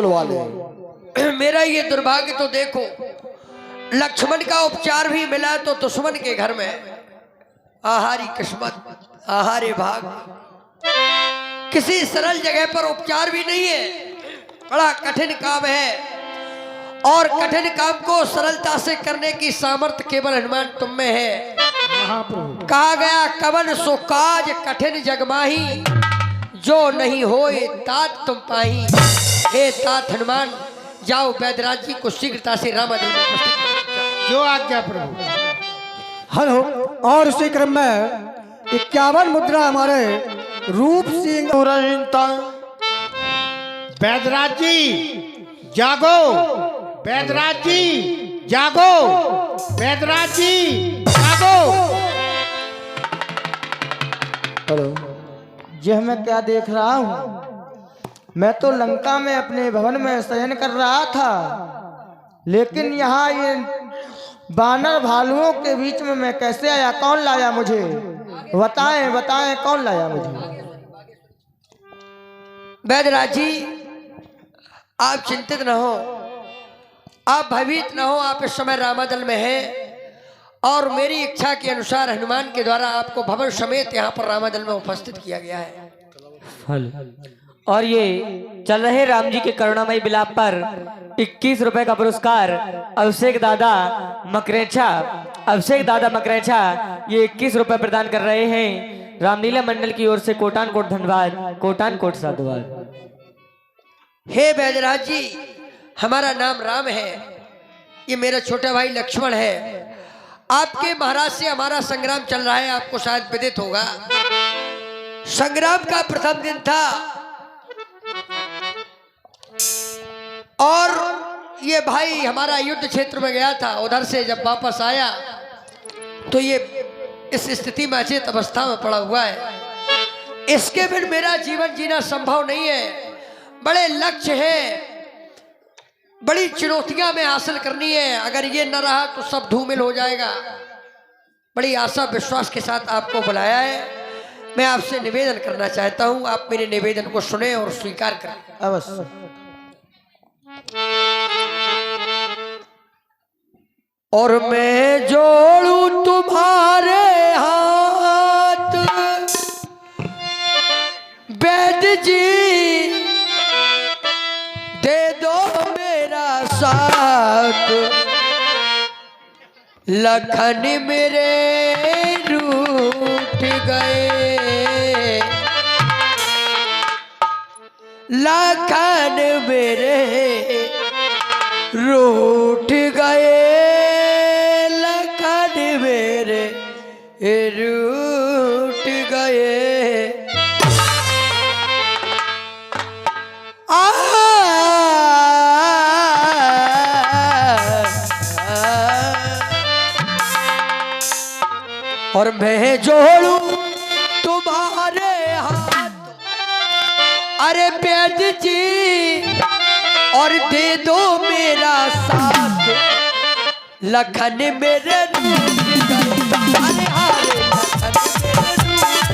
बुलवा ले। मेरा ये दुर्भाग्य तो देखो, लक्ष्मण का उपचार भी मिला तो दुश्मन के घर में। आहारी किस्मत, आहारे भाग, किसी सरल जगह पर उपचार भी नहीं है। बड़ा कठिन काम है और कठिन काम को सरलता से करने की सामर्थ्य केवल हनुमान तुम में है। कहा गया कवन सो काज कठिन जगमाही, जो नहीं होए तात तुम पाही। हे तात हनुमान, जाओ वैद्यराज जी को शीघ्रता से रामादल में उपस्थित करो। जो आज्ञा प्रभु। हेलो। और उसी क्रम में 51 मुद्रा हमारे रूप सिंह वैद्यराज जी जागो, वैद्यराज जी जागो, वैद्यराज जी जागो। हेलो। यह मैं क्या देख रहा हूँ? मैं तो लंका में अपने भवन में शयन कर रहा था, लेकिन यहाँ ये बानर भालुओं के बीच में मैं कैसे आया? कौन लाया मुझे? बताएं बताएं, कौन लाया मुझे? वैद्यराज जी, आप चिंतित न हो, आप भयभीत न हो। आप इस समय रामादल में हैं और मेरी इच्छा के अनुसार हनुमान के द्वारा आपको भवन समेत यहाँ पर रामादल में उपस्थित किया गया है। और ये चल रहे राम जी के करुणामयी विलाप पर 21 रुपए का पुरस्कार अभिषेक दादा मकरेछा ये 21 रुपए प्रदान कर रहे हैं। रामलीला मंडल की ओर से कोटान कोट धन्यवाद, कोटान कोट साधुवाद। हे वैद्यराज जी, हमारा नाम राम है, ये मेरा छोटा भाई लक्ष्मण है। आपके महाराज से हमारा संग्राम चल रहा है, आपको शायद विदित होगा। संग्राम का प्रथम दिन था और ये भाई हमारा युद्ध क्षेत्र में गया था। उधर से जब वापस आया तो ये इस स्थिति में अचेत अवस्था में पड़ा हुआ है। इसके बिन मेरा जीवन जीना संभव नहीं है। बड़े लक्ष्य हैं, बड़ी चुनौतियां में हासिल करनी है। अगर ये न रहा तो सब धूमिल हो जाएगा। बड़ी आशा विश्वास के साथ आपको बुलाया है। मैं आपसे निवेदन करना चाहता हूं, आप मेरे निवेदन को सुने और स्वीकार करें। अवश्य। और मैं जोड़ू तुम्हारे हाथ वैद्य जी, दे दो मेरा साथ। लखन मेरे रूठ गए, लखन मेरे रूठ गए, लखन मेरे रूठ गए। और मैं जोड़ू तुम्हारे हाथ, अरे वैद्य जी, और दे दो मेरा साथ। लखन मेरे रूठ गए, अरे हारे लखन मेरे रूठ गए,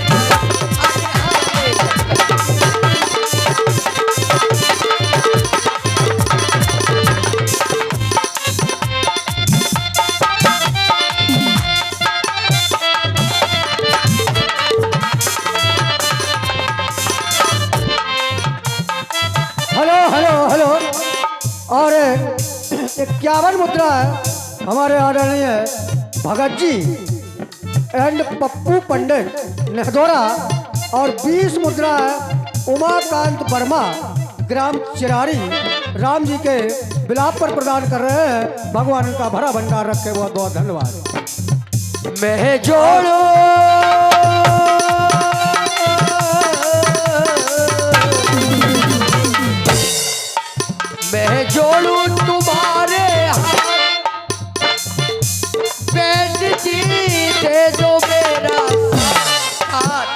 हेलो। और 51 मुद्रा है हमारे आदरणीय भगत जी एंड पप्पू पंडित नेहदौरा। और 20 मुद्रा है उमाकांत वर्मा ग्राम चिरारी, राम जी के विलाप पर प्रदान कर रहे हैं। भगवान का भरा भंडार रखे, बहुत बहुत धन्यवाद। मैं जोड़ो मैं जोड़ू तुम्हारे हाथ वैद्य जी, दे दो मेरा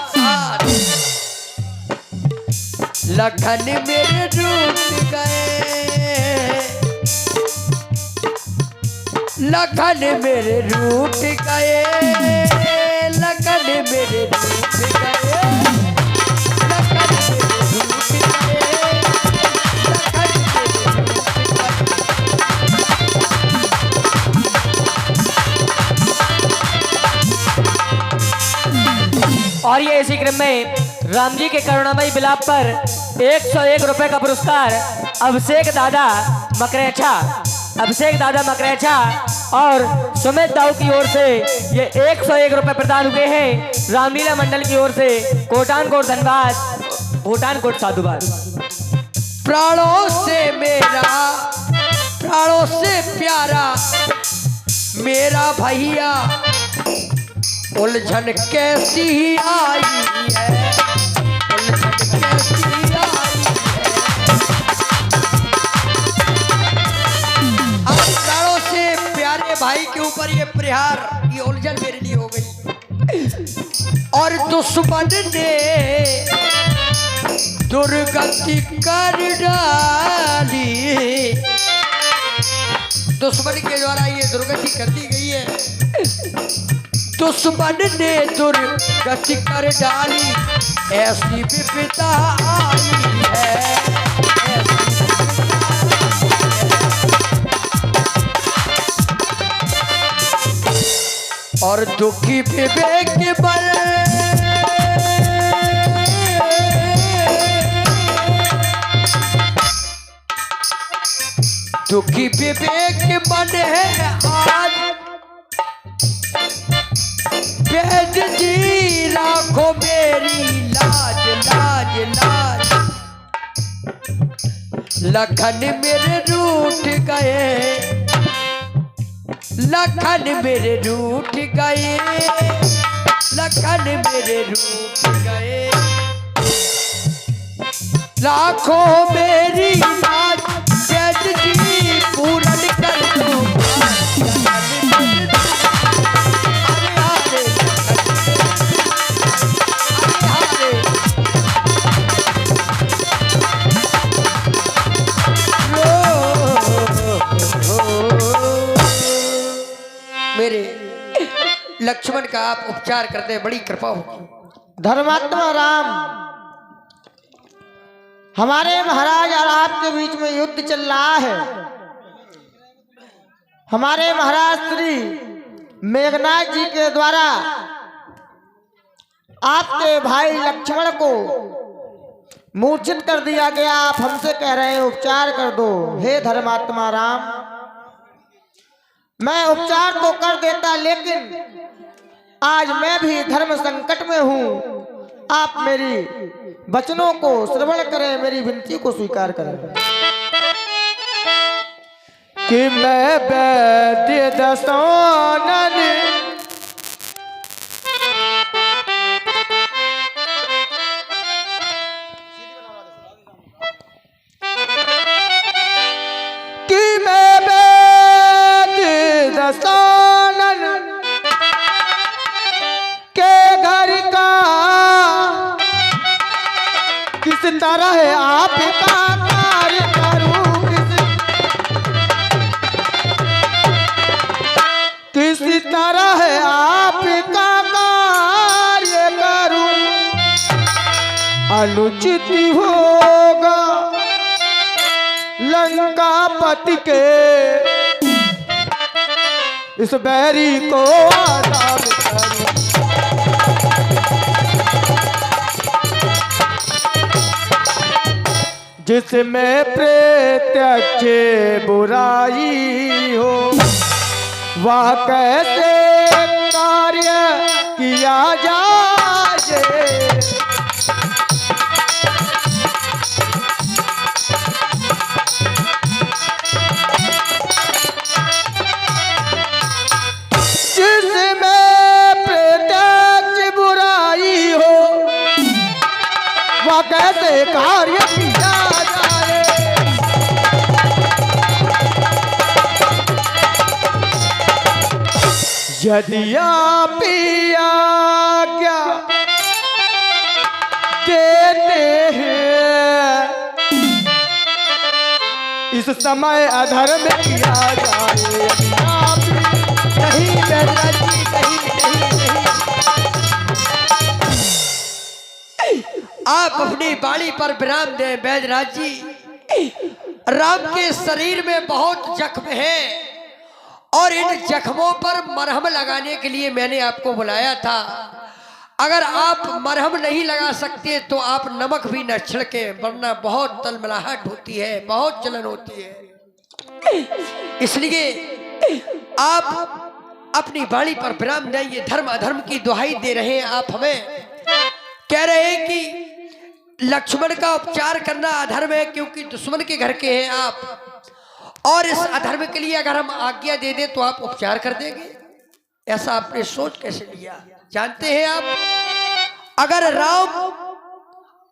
साथ। लखन मेरे रूठ गए, लखन मेरे रूठ गए, लखन मेरे रूठ गए, लखन मेरे रूठ गए, लखन और ये इसी क्रम में राम जी के करुणामयी विलाप पर 101 रुपए का पुरस्कार अभिषेक दादा मकरेचा और सुमित दाऊ की ओर से ये 101 रुपए प्रदान हुए हैं। रामलीला मंडल की ओर से कोटान कोट धन्यवाद, कोटान कोट साधुवाद। प्राणों से प्यारा मेरा भैया उलझन कैसी आई है, उलझन कैसी आई है। अब प्राणों से प्यारे भाई के ऊपर ये प्रहार, ये उलझन मेरे लिए हो गई। और दुश्मन ने दुर्गति कर डाली, दुश्मन के द्वारा ये दुर्गति कर दी गई है। दुश्मन ने दुर्गति कर डाली, ऐसी विपदा आई है, और दुखी विवेक पर दुखी विवेक मन है आज, वैद जी राखो मेरी लाज लाज लाज। लखन मेरे रूठ गए, लखन मेरे रूठ गए, लखन मेरे रूठ गए। लाखों मेरी लाज वैद जी पूरन कर दो। मेरे लक्ष्मण का आप उपचार करते हैं, बड़ी कृपा होगी। धर्मात्मा राम, हमारे महाराज और आपके बीच में युद्ध चल रहा है। हमारे महाराज श्री मेघनाथ जी के द्वारा आपके भाई लक्ष्मण को मूर्छित कर दिया गया। आप हमसे कह रहे हैं उपचार कर दो। हे धर्मात्मा राम, मैं उपचार तो कर देता, लेकिन आज मैं भी धर्म संकट में हूं। आप मेरी वचनों को श्रवण करें, मेरी विनती को स्वीकार करें कि मैं वैद्य दशानन कि मैं वैद्य दशानन के घर का किस तरह आपका कार्य करूं, किस तरह आपका कार्य करूं। अनुचित होगा लंकापति के इस बैरी को आजाद करूं। जिसमें प्रत्यक्ष बुराई हो, वह कैसे कार्य किया जाए। जिसमें प्रत्यक्ष बुराई हो, वह कैसे कार्य किया जाए। यदि आप आज्ञा देते हैं, इस समय अधर्म किया जाए। नहीं बैदराज जी, नहीं नहीं नहीं, आप अपनी बाणी पर विराम दें बैदराज जी। राम के शरीर में बहुत जख्म है और इन जख्मों पर मरहम लगाने के लिए मैंने आपको बुलाया था। अगर आप मरहम नहीं लगा सकते तो आप नमक भी न छिड़के, वरना बहुत तलमलाहट होती है, बहुत जलन होती है। इसलिए आप अपनी बाणी पर विराम दें। ये धर्म अधर्म की दुहाई दे रहे हैं आप हमें, कह रहे हैं कि लक्ष्मण का उपचार करना अधर्म है क्योंकि दुश्मन के घर के हैं आप, और इस अधर्म के लिए अगर हम आज्ञा दे दें तो आप उपचार कर देंगे। ऐसा आपने सोच कैसे लिया? जानते हैं आप, अगर राम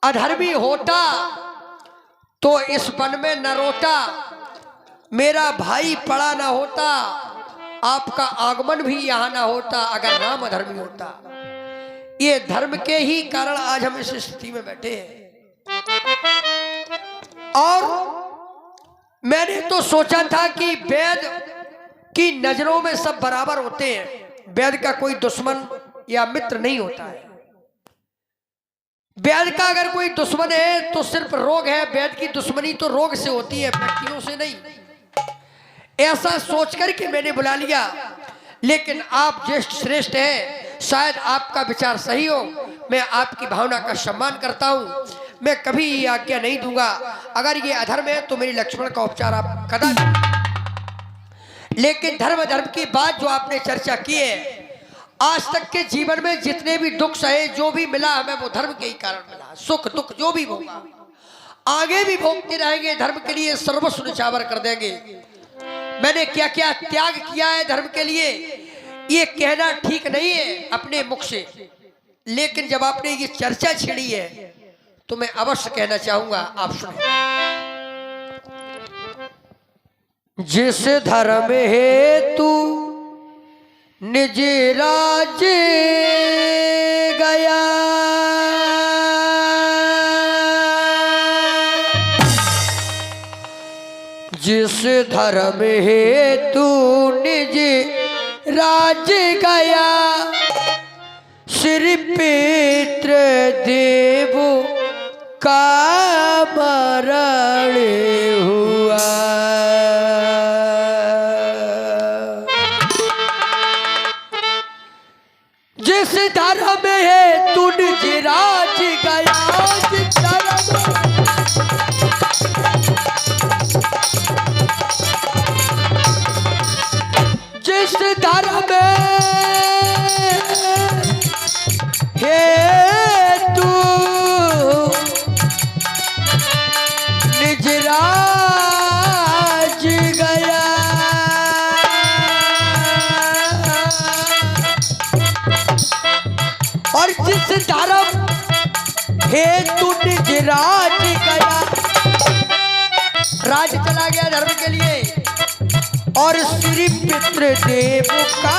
अधर्मी होता तो इस वन में न रोता, मेरा भाई पड़ा ना होता, आपका आगमन भी यहां ना होता अगर राम अधर्मी होता। ये धर्म के ही कारण आज हम इस स्थिति में बैठे हैं। और मैंने तो सोचा था कि वेद की नजरों में सब बराबर होते हैं, वेद का कोई दुश्मन या मित्र नहीं होता है। वेद का अगर कोई दुश्मन है तो सिर्फ रोग है, वेद की दुश्मनी तो रोग से होती है, व्यक्तियों से नहीं। ऐसा सोचकर के मैंने बुला लिया, लेकिन आप ज्येष्ठ श्रेष्ठ हैं, शायद आपका विचार सही हो। मैं आपकी भावना का सम्मान करता हूं, मैं कभी ये आज्ञा नहीं दूंगा। अगर ये अधर्म है तो मेरी लक्ष्मण का उपचार आप कदापि। लेकिन धर्म धर्म की बात जो आपने चर्चा की है, आज तक के जीवन में जितने भी दुख सहे, जो भी मिला हमें वो धर्म के ही कारण मिला। सुख दुख जो भी भोगा, आगे भी भोगते रहेंगे, धर्म के लिए सर्वस्व न्यौछावर कर देंगे। मैंने क्या क्या त्याग किया है धर्म के लिए, ये कहना ठीक नहीं है अपने मुख से, लेकिन जब आपने ये चर्चा छिड़ी है तो मैं अवश्य कहना चाहूंगा, आप सुने। जिस धर्म हेतु निज राज गया, जिस धर्म हेतु निज राज गया, श्री पितृ देव का मरण हुआ। जिस धर्म हेतु निज राज गया, जिस धर्म हेतु निज राज गया, और जिस धर्म हेतु निज राज गया, राज चला गया धर्म के लिए, और श्री पितृदेव का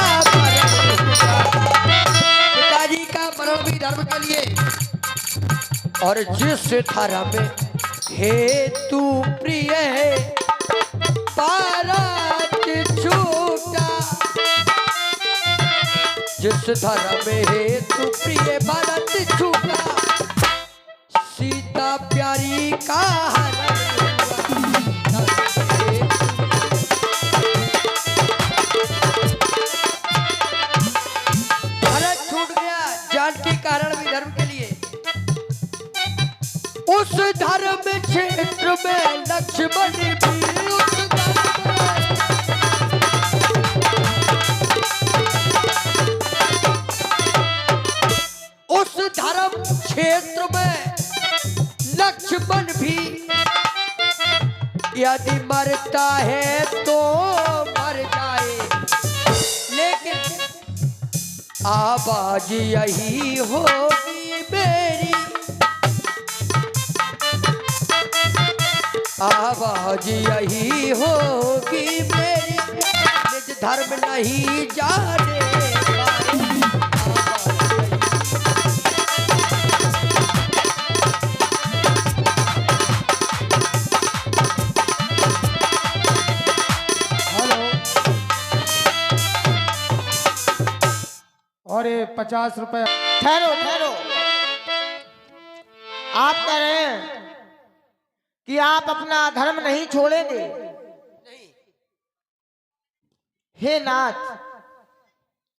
पिताजी का मरण भी धर्म के लिए, और जिस धर्म हेतु प्रिय है पारत छूटा, जिस धर्म हेतु प्रिय भारत छूटा, सीता प्यारी का हरण के कारण भी धर्म के लिए। उस धर्म क्षेत्र में लक्ष्मण भी उस धर्म क्षेत्र में लक्ष्मण भी यदि मरता है तो मर जाए, लेकिन आवाज यही होगी मेरी, आवाज यही होगी मेरी, निज धर्म नहीं जाने और ये 50 रुपए। ठहरो ठहरो, आप कह रहे हैं कि आप अपना धर्म नहीं छोड़ेंगे। हे नाथ,